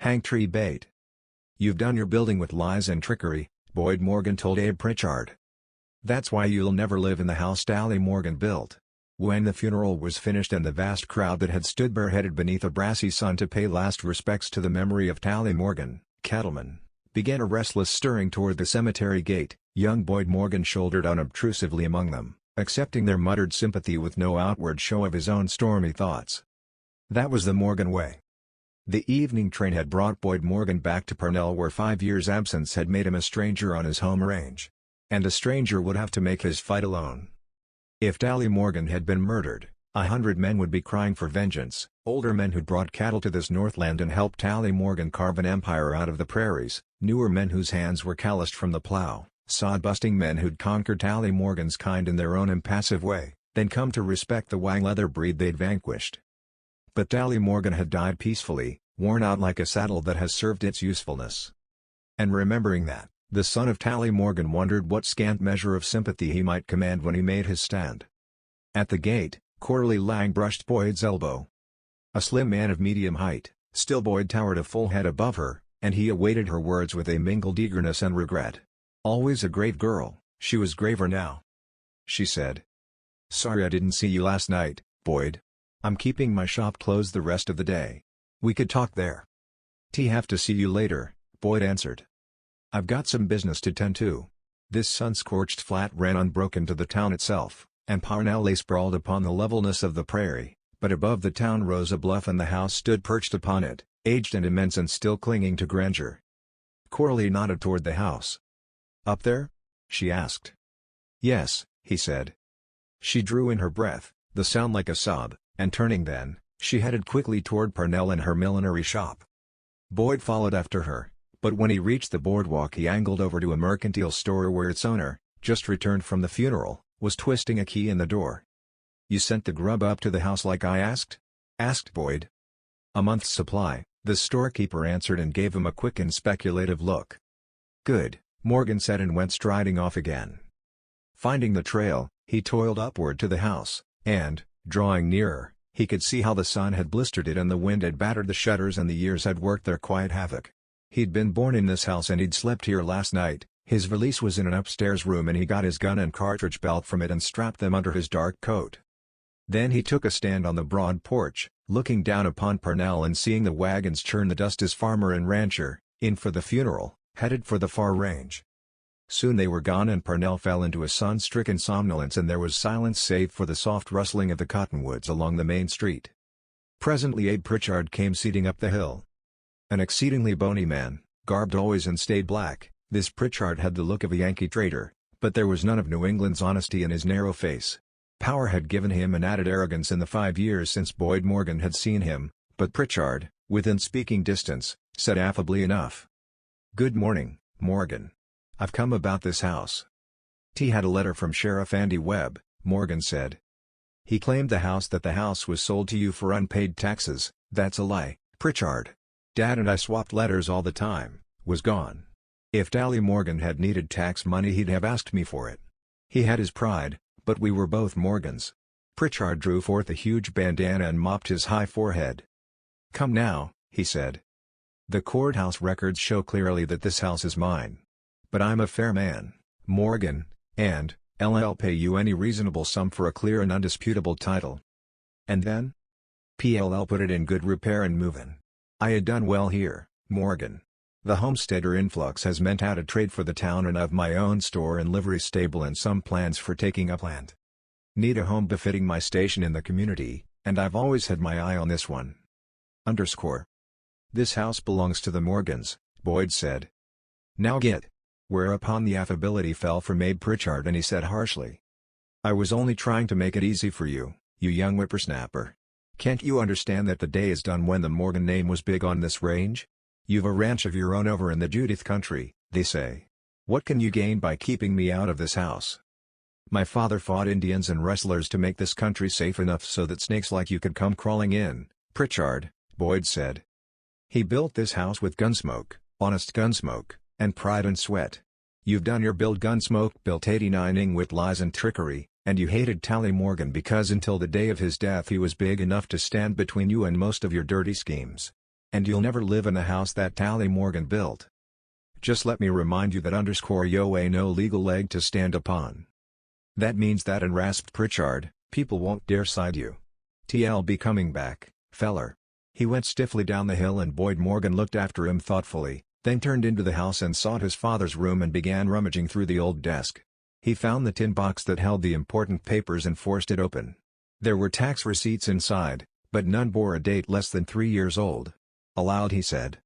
Hang tree bait. You've done your building with lies and trickery, Boyd Morgan told Abe Pritchard. That's why you'll never live in the house Tally Morgan built. When the funeral was finished and the vast crowd that had stood bareheaded beneath a brassy sun to pay last respects to the memory of Tally Morgan, cattleman, began a restless stirring toward the cemetery gate, young Boyd Morgan shouldered unobtrusively among them, accepting their muttered sympathy with no outward show of his own stormy thoughts. That was the Morgan way. The evening train had brought Boyd Morgan back to Parnell, where 5 years' absence had made him a stranger on his home range. And a stranger would have to make his fight alone. If Tally Morgan had been murdered, 100 men would be crying for vengeance, older men who'd brought cattle to this Northland and helped Tally Morgan carve an empire out of the prairies, newer men whose hands were calloused from the plow, sod-busting men who'd conquered Tally Morgan's kind in their own impassive way, then come to respect the wang leather breed they'd vanquished. But Tally Morgan had died peacefully, worn out like a saddle that has served its usefulness. And remembering that, the son of Tally Morgan wondered what scant measure of sympathy he might command when he made his stand. At the gate, Coralie Lang brushed Boyd's elbow. A slim man of medium height, still Boyd towered a full head above her, and he awaited her words with a mingled eagerness and regret. Always a grave girl, she was graver now. She said. "Sorry I didn't see you last night, Boyd. I'm keeping my shop closed the rest of the day. We could talk there." "Have to see you later," Boyd answered. "I've got some business to tend to." This sun-scorched flat ran unbroken to the town itself, and Parnell lay sprawled upon the levelness of the prairie, but above the town rose a bluff and the house stood perched upon it, aged and immense and still clinging to grandeur. Coralie nodded toward the house. "Up there?" she asked. "Yes," he said. She drew in her breath, the sound like a sob, and turning then, she headed quickly toward Parnell and her millinery shop. Boyd followed after her. But when he reached the boardwalk he angled over to a mercantile store where its owner, just returned from the funeral, was twisting a key in the door. "You sent the grub up to the house like I asked?" asked Boyd. "A month's supply," the storekeeper answered and gave him a quick and speculative look. "Good," Morgan said and went striding off again. Finding the trail, he toiled upward to the house, and, drawing nearer, he could see how the sun had blistered it and the wind had battered the shutters and the years had worked their quiet havoc. He'd been born in this house and he'd slept here last night. His valise was in an upstairs room and he got his gun and cartridge belt from it and strapped them under his dark coat. Then he took a stand on the broad porch, looking down upon Parnell and seeing the wagons churn the dust as farmer and rancher, in for the funeral, headed for the far range. Soon they were gone and Parnell fell into a sun-stricken somnolence and there was silence save for the soft rustling of the cottonwoods along the main street. Presently Abe Pritchard came speeding up the hill. An exceedingly bony man, garbed always in staid black, this Pritchard had the look of a Yankee trader, but there was none of New England's honesty in his narrow face. Power had given him an added arrogance in the 5 years since Boyd Morgan had seen him, but Pritchard, within speaking distance, said affably enough. "Good morning, Morgan. I've come about this house." "He had a letter from Sheriff Andy Webb," Morgan said. "He claimed the house was sold to you for unpaid taxes." "That's a lie, Pritchard. Dad and I swapped letters all the time, was gone. If Tally Morgan had needed tax money he'd have asked me for it. He had his pride, but we were both Morgans." Pritchard drew forth a huge bandana and mopped his high forehead. "Come now," he said. "The courthouse records show clearly that this house is mine. But I'm a fair man, Morgan, and I'll pay you any reasonable sum for a clear and undisputable title." "And then?" "I'll put it in good repair and move in. I had done well here, Morgan. The homesteader influx has meant out a trade for the town and I've my own store and livery stable and some plans for taking up land. Need a home befitting my station in the community, and I've always had my eye on this one. This house belongs to the Morgans," Boyd said. "Now get." Whereupon the affability fell from Abe Pritchard and he said harshly. "I was only trying to make it easy for you, you young whippersnapper. Can't you understand that the day is done when the Morgan name was big on this range? You've a ranch of your own over in the Judith country, they say. What can you gain by keeping me out of this house? My father fought Indians and rustlers to make this country safe enough so that snakes like you could come crawling in, Pritchard," Boyd said. "He built this house with gunsmoke, honest gunsmoke, and pride and sweat. You've done your build Gunsmoke built 89ing with lies and trickery, and you hated Tally Morgan because until the day of his death he was big enough to stand between you and most of your dirty schemes. And you'll never live in the house that Tally Morgan built. Just let me remind you that yo ain't no legal leg to stand upon. That means that, and rasped Pritchard, people won't dare side you. T'll be coming back, feller. He went stiffly down the hill and Boyd Morgan looked after him thoughtfully, then turned into the house and sought his father's room and began rummaging through the old desk. He found the tin box that held the important papers and forced it open. There were tax receipts inside, but none bore a date less than 3 years old. Aloud he said,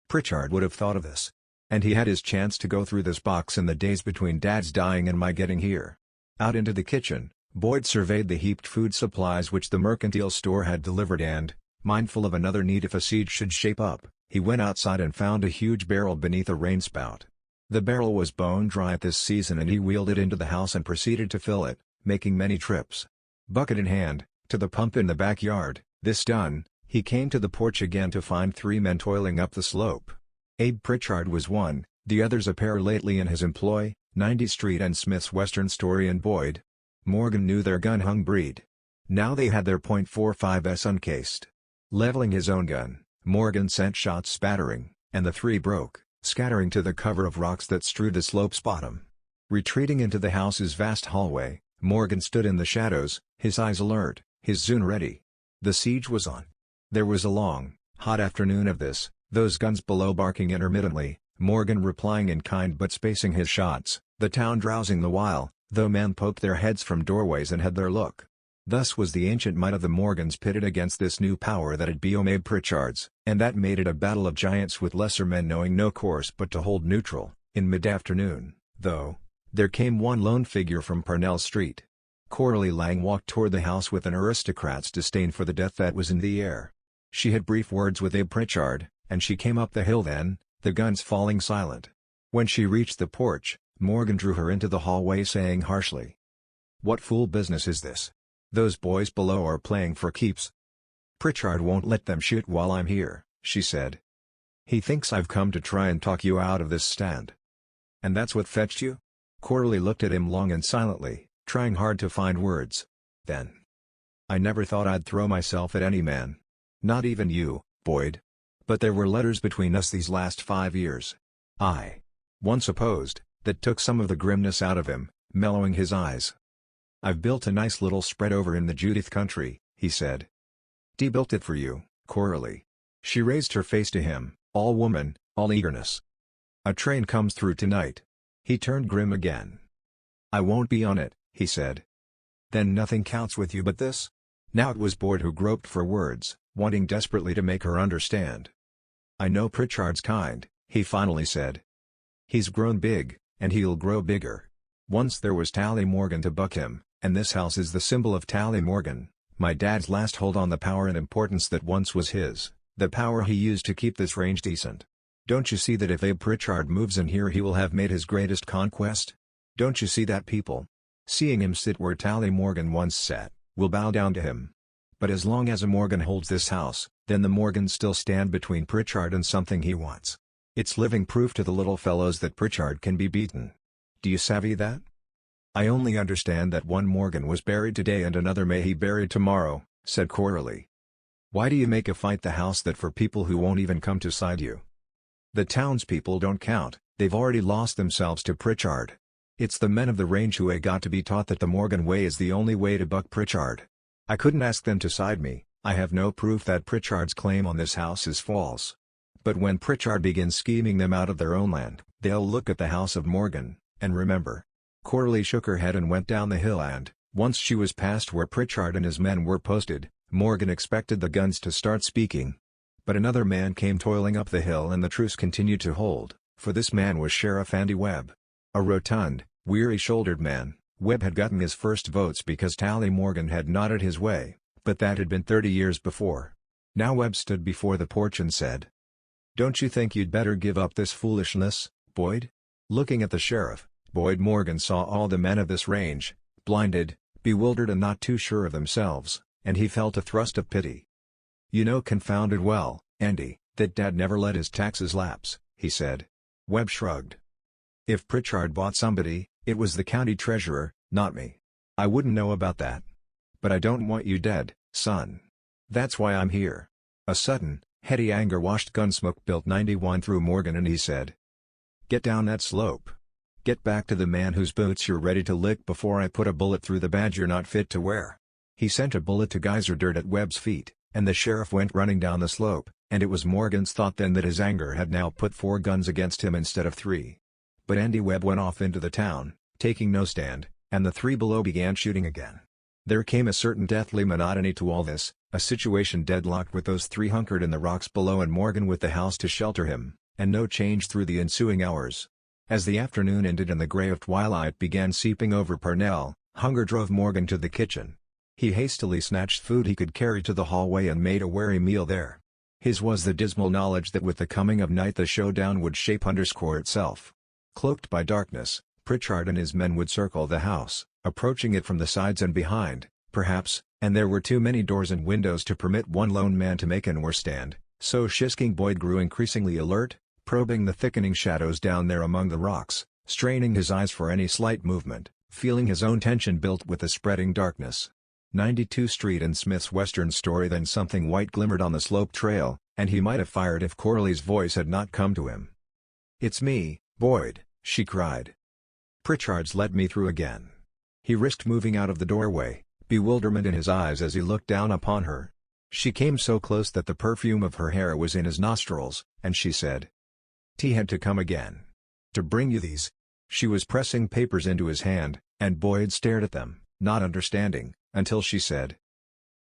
"Pritchard would have thought of this. And he had his chance to go through this box in the days between Dad's dying and my getting here." Out into the kitchen, Boyd surveyed the heaped food supplies which the mercantile store had delivered and, mindful of another need if a siege should shape up, he went outside and found a huge barrel beneath a rainspout. The barrel was bone dry at this season and he wheeled it into the house and proceeded to fill it, making many trips, bucket in hand, to the pump in the backyard. This done, he came to the porch again to find 3 men toiling up the slope. Abe Pritchard was one, the others a pair lately in his employ, 90th Street and Smith's Western Story and Boyd Morgan knew their gun-hung breed. Now they had their .45s uncased. Leveling his own gun, Morgan sent shots spattering, and the 3 broke, scattering to the cover of rocks that strewed the slope's bottom. Retreating into the house's vast hallway, Morgan stood in the shadows, his eyes alert, his Zune ready. The siege was on. There was a long, hot afternoon of this, those guns below barking intermittently, Morgan replying in kind but spacing his shots, the town drowsing the while, though men poked their heads from doorways and had their look. Thus was the ancient might of the Morgans pitted against this new power that had become Abe Pritchard's, and that made it a battle of giants with lesser men knowing no course but to hold neutral. In mid-afternoon, though, there came one lone figure from Parnell Street. Coralie Lang walked toward the house with an aristocrat's disdain for the death that was in the air. She had brief words with Abe Pritchard, and she came up the hill then, the guns falling silent. When she reached the porch, Morgan drew her into the hallway saying harshly, "What fool business is this? Those boys below are playing for keeps." "Pritchard won't let them shoot while I'm here," she said. "He thinks I've come to try and talk you out of this stand." "And that's what fetched you?" Coralie looked at him long and silently, trying hard to find words. Then, "I never thought I'd throw myself at any man. Not even you, Boyd. But there were letters between us these last 5 years. I once opposed, that took some of the grimness out of him, mellowing his eyes. I've built a nice little spread over in the Judith country," he said. "Dee built it for you, Coralie." She raised her face to him, all woman, all eagerness. "A train comes through tonight." He turned grim again. "I won't be on it," he said. "Then nothing counts with you but this?" Now it was Boyd who groped for words, wanting desperately to make her understand. "I know Pritchard's kind," he finally said. "He's grown big, and he'll grow bigger. Once there was Tally Morgan to buck him, and this house is the symbol of Tally Morgan, my dad's last hold on the power and importance that once was his, the power he used to keep this range decent. Don't you see that if Abe Pritchard moves in here he will have made his greatest conquest? Don't you see that people, seeing him sit where Tally Morgan once sat, will bow down to him? But as long as a Morgan holds this house, then the Morgans still stand between Pritchard and something he wants. It's living proof to the little fellows that Pritchard can be beaten. Do you savvy that?" "I only understand that one Morgan was buried today and another may he buried tomorrow," said Coralie. "Why do you make a fight the house that for people who won't even come to side you? The townspeople don't count, they've already lost themselves to Pritchard. It's the men of the range who got to be taught that the Morgan way is the only way to buck Pritchard. I couldn't ask them to side me, I have no proof that Pritchard's claim on this house is false. But when Pritchard begins scheming them out of their own land, they'll look at the house of Morgan, and remember." Coralie shook her head and went down the hill and, once she was past where Pritchard and his men were posted, Morgan expected the guns to start speaking. But another man came toiling up the hill and the truce continued to hold, for this man was Sheriff Andy Webb. A rotund, weary-shouldered man, Webb had gotten his first votes because Tally Morgan had nodded his way, but that had been 30 years before. Now Webb stood before the porch and said, "Don't you think you'd better give up this foolishness, Boyd?" Looking at the sheriff, Boyd Morgan saw all the men of this range, blinded, bewildered and not too sure of themselves, and he felt a thrust of pity. "You know confounded well, Andy, that Dad never let his taxes lapse," he said. Webb shrugged. "If Pritchard bought somebody, it was the county treasurer, not me. I wouldn't know about that. But I don't want you dead, son. That's why I'm here." A sudden, Heady anger washed Gunsmoke built 91 through Morgan and he said, "Get down that slope. Get back to the man whose boots you're ready to lick before I put a bullet through the badge you're not fit to wear." He sent a bullet to Geyser Dirt at Webb's feet, and the sheriff went running down the slope, and it was Morgan's thought then that his anger had now put 4 guns against him instead of 3. But Andy Webb went off into the town, taking no stand, and the 3 below began shooting again. There came a certain deathly monotony to all this, a situation deadlocked with those 3 hunkered in the rocks below and Morgan with the house to shelter him, and no change through the ensuing hours. As the afternoon ended and the gray of twilight began seeping over Purnell, hunger drove Morgan to the kitchen. He hastily snatched food he could carry to the hallway and made a wary meal there. His was the dismal knowledge that with the coming of night the showdown would shape itself. Cloaked by darkness, Pritchard and his men would circle the house, approaching it from the sides and behind, perhaps, and there were too many doors and windows to permit one lone man to make an war stand, so Shisking Boyd grew increasingly alert, probing the thickening shadows down there among the rocks, straining his eyes for any slight movement, feeling his own tension built with the spreading darkness. 92 Street and Smith's western story. Then something white glimmered on the slope trail, and he might have fired if Corley's voice had not come to him. "It's me, Boyd," she cried. "Pritchard's let me through again." He risked moving out of the doorway, bewilderment in his eyes as he looked down upon her. She came so close that the perfume of her hair was in his nostrils, and she said, "T had to come again. To bring you these." She was pressing papers into his hand, and Boyd stared at them, not understanding, until she said,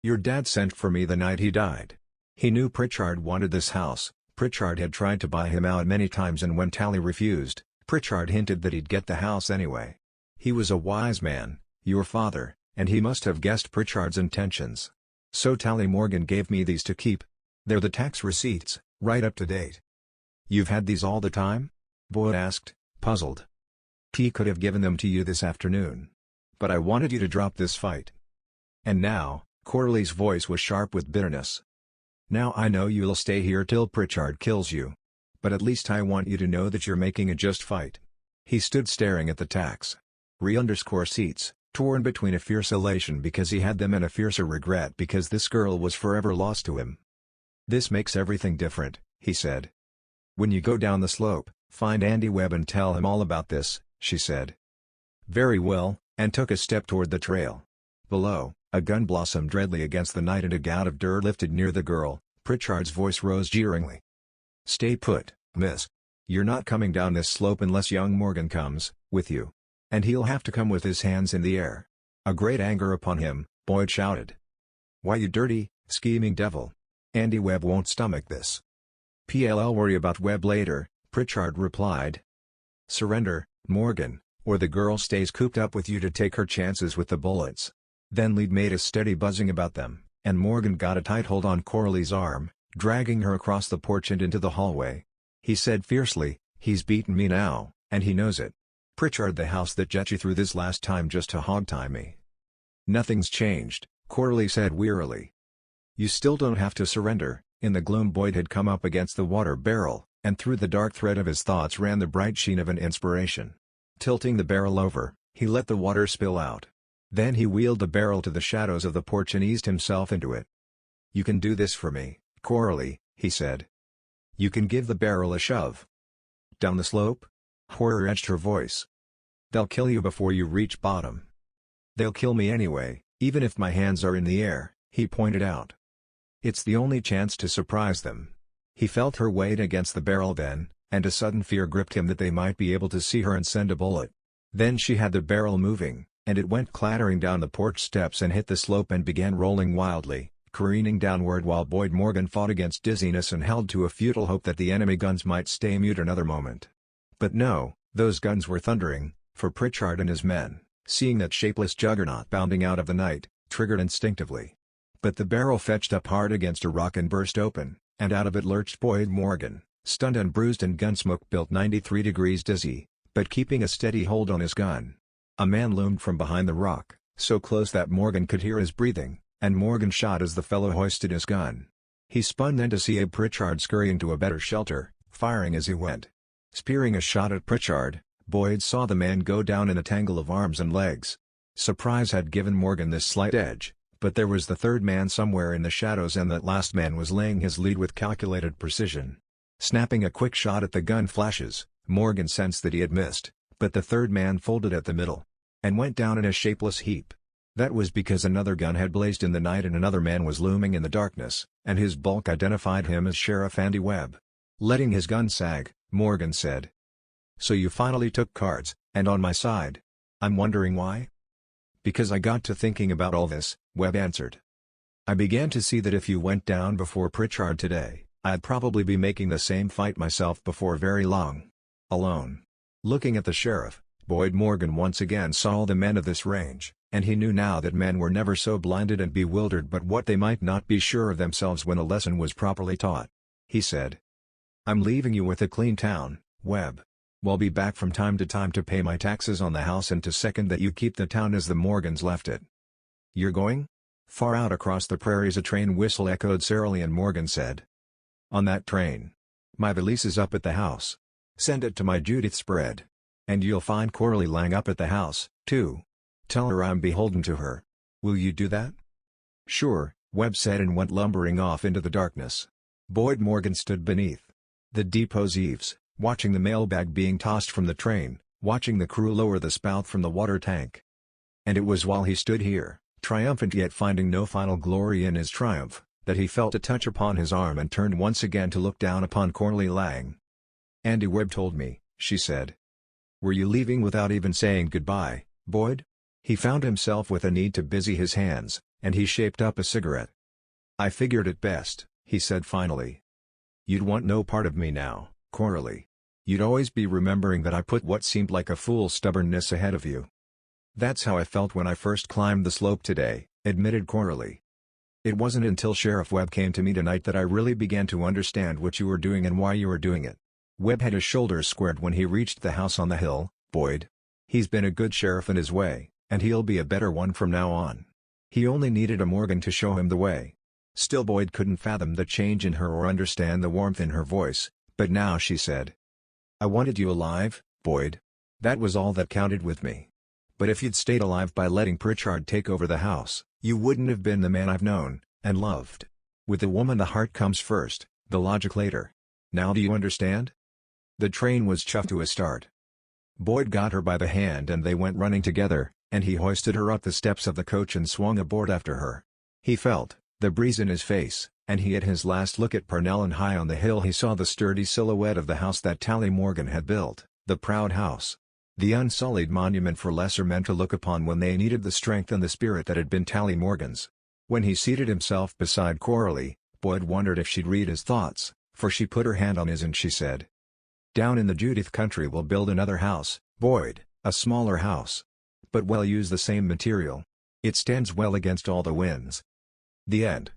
"Your dad sent for me the night he died. He knew Pritchard wanted this house. Pritchard had tried to buy him out many times and when Tally refused, Pritchard hinted that he'd get the house anyway. He was a wise man, your father, and he must have guessed Pritchard's intentions. So Tally Morgan gave me these to keep. They're the tax receipts, right up to date." "You've had these all the time?" Boyd asked, puzzled. "T could have given them to you this afternoon. But I wanted you to drop this fight. And now," Corley's voice was sharp with bitterness. "Now I know you'll stay here till Pritchard kills you. But at least I want you to know that you're making a just fight." He stood staring at the tax re_seats, torn between a fierce elation because he had them and a fiercer regret because this girl was forever lost to him. "This makes everything different," he said. "When you go down the slope, find Andy Webb and tell him all about this," she said. "Very well," and took a step toward the trail. Below, a gun blossomed redly against the night and a gout of dirt lifted near the girl. Pritchard's voice rose jeeringly. "Stay put, miss. You're not coming down this slope unless young Morgan comes, with you. And he'll have to come with his hands in the air." A great anger upon him, Boyd shouted. "Why you dirty, scheming devil. Andy Webb won't stomach this." "I'll worry about Webb later," Pritchard replied. "Surrender, Morgan, or the girl stays cooped up with you to take her chances with the bullets." Then Lead made a steady buzzing about them, and Morgan got a tight hold on Corley's arm, dragging her across the porch and into the hallway. He said fiercely, "He's beaten me now, and he knows it. Pritchard, the house that jet you through this last time just to hog-tie me." "Nothing's changed," Corley said wearily. "You still don't have to surrender." In the gloom Boyd had come up against the water barrel, and through the dark thread of his thoughts ran the bright sheen of an inspiration. Tilting the barrel over, he let the water spill out. Then he wheeled the barrel to the shadows of the porch and eased himself into it. "You can do this for me, Corley," he said. "You can give the barrel a shove." "Down the slope?" Horror edged her voice. "They'll kill you before you reach bottom." "They'll kill me anyway, even if my hands are in the air," he pointed out. "It's the only chance to surprise them." He felt her weight against the barrel then, and a sudden fear gripped him that they might be able to see her and send a bullet. Then she had the barrel moving, and it went clattering down the porch steps and hit the slope and began rolling wildly, careening downward while Boyd Morgan fought against dizziness and held to a futile hope that the enemy guns might stay mute another moment. But no, those guns were thundering, for Pritchard and his men, seeing that shapeless juggernaut bounding out of the night, triggered instinctively. But the barrel fetched up hard against a rock and burst open, and out of it lurched Boyd Morgan, stunned and bruised and Gunsmoke built 93 degrees dizzy, but keeping a steady hold on his gun. A man loomed from behind the rock, so close that Morgan could hear his breathing, and Morgan shot as the fellow hoisted his gun. He spun then to see Abe Pritchard scurrying to a better shelter, firing as he went. Spearing a shot at Pritchard, Boyd saw the man go down in a tangle of arms and legs. Surprise had given Morgan this slight edge, But there was the third man somewhere in the shadows, and that last man was laying his lead with calculated precision. Snapping a quick shot at the gun flashes, Morgan sensed that he had missed, but the third man folded at the middle and went down in a shapeless heap. That was because another gun had blazed in the night and another man was looming in the darkness, and his bulk identified him as Sheriff Andy Webb. Letting his gun sag, Morgan said, "So you finally took cards, and on my side. I'm wondering why?" "Because I got to thinking about all this," Webb answered. "I began to see that if you went down before Pritchard today, I'd probably be making the same fight myself before very long. Alone." Looking at the sheriff, Boyd Morgan once again saw all the men of this range, and he knew now that men were never so blinded and bewildered but what they might not be sure of themselves when a lesson was properly taught. He said, "I'm leaving you with a clean town, Webb. We'll be back from time to time to pay my taxes on the house and to second that you keep the town as the Morgans left it." "You're going?" Far out across the prairies a train whistle echoed surlily and Morgan said, "On that train. My valise is up at the house. Send it to my Judith spread. And you'll find Coralie Lang up at the house, too. Tell her I'm beholden to her. Will you do that?" "Sure," Webb said and went lumbering off into the darkness. Boyd Morgan stood beneath the depot's eaves, watching the mailbag being tossed from the train, watching the crew lower the spout from the water tank. And it was while he stood here, triumphant yet finding no final glory in his triumph, that he felt a touch upon his arm and turned once again to look down upon Coralie Lang. "Andy Webb told me," she said. "Were you leaving without even saying goodbye, Boyd?" He found himself with a need to busy his hands, and he shaped up a cigarette. "I figured it best," he said finally. "You'd want no part of me now, Coralie. You'd always be remembering that I put what seemed like a fool's stubbornness ahead of you." "That's how I felt when I first climbed the slope today," admitted Coralie. "It wasn't until Sheriff Webb came to me tonight that I really began to understand what you were doing and why you were doing it." Webb had his shoulders squared when he reached the house on the hill. "Boyd. He's been a good sheriff in his way, and he'll be a better one from now on. He only needed a Morgan to show him the way." Still Boyd couldn't fathom the change in her or understand the warmth in her voice, but now she said, "I wanted you alive, Boyd. That was all that counted with me. But if you'd stayed alive by letting Pritchard take over the house, you wouldn't have been the man I've known and loved. With a woman the heart comes first, the logic later. Now do you understand?" The train was chuffed to a start. Boyd got her by the hand and they went running together, and he hoisted her up the steps of the coach and swung aboard after her. He felt the breeze in his face, and he had his last look at Parnell, and high on the hill he saw the sturdy silhouette of the house that Tally Morgan had built, the proud house. The unsullied monument for lesser men to look upon when they needed the strength and the spirit that had been Tally Morgan's. When he seated himself beside Coralie, Boyd wondered if she'd read his thoughts, for she put her hand on his and she said, "Down in the Judith country we'll build another house, Boyd, a smaller house. But we'll use the same material. It stands well against all the winds." The end.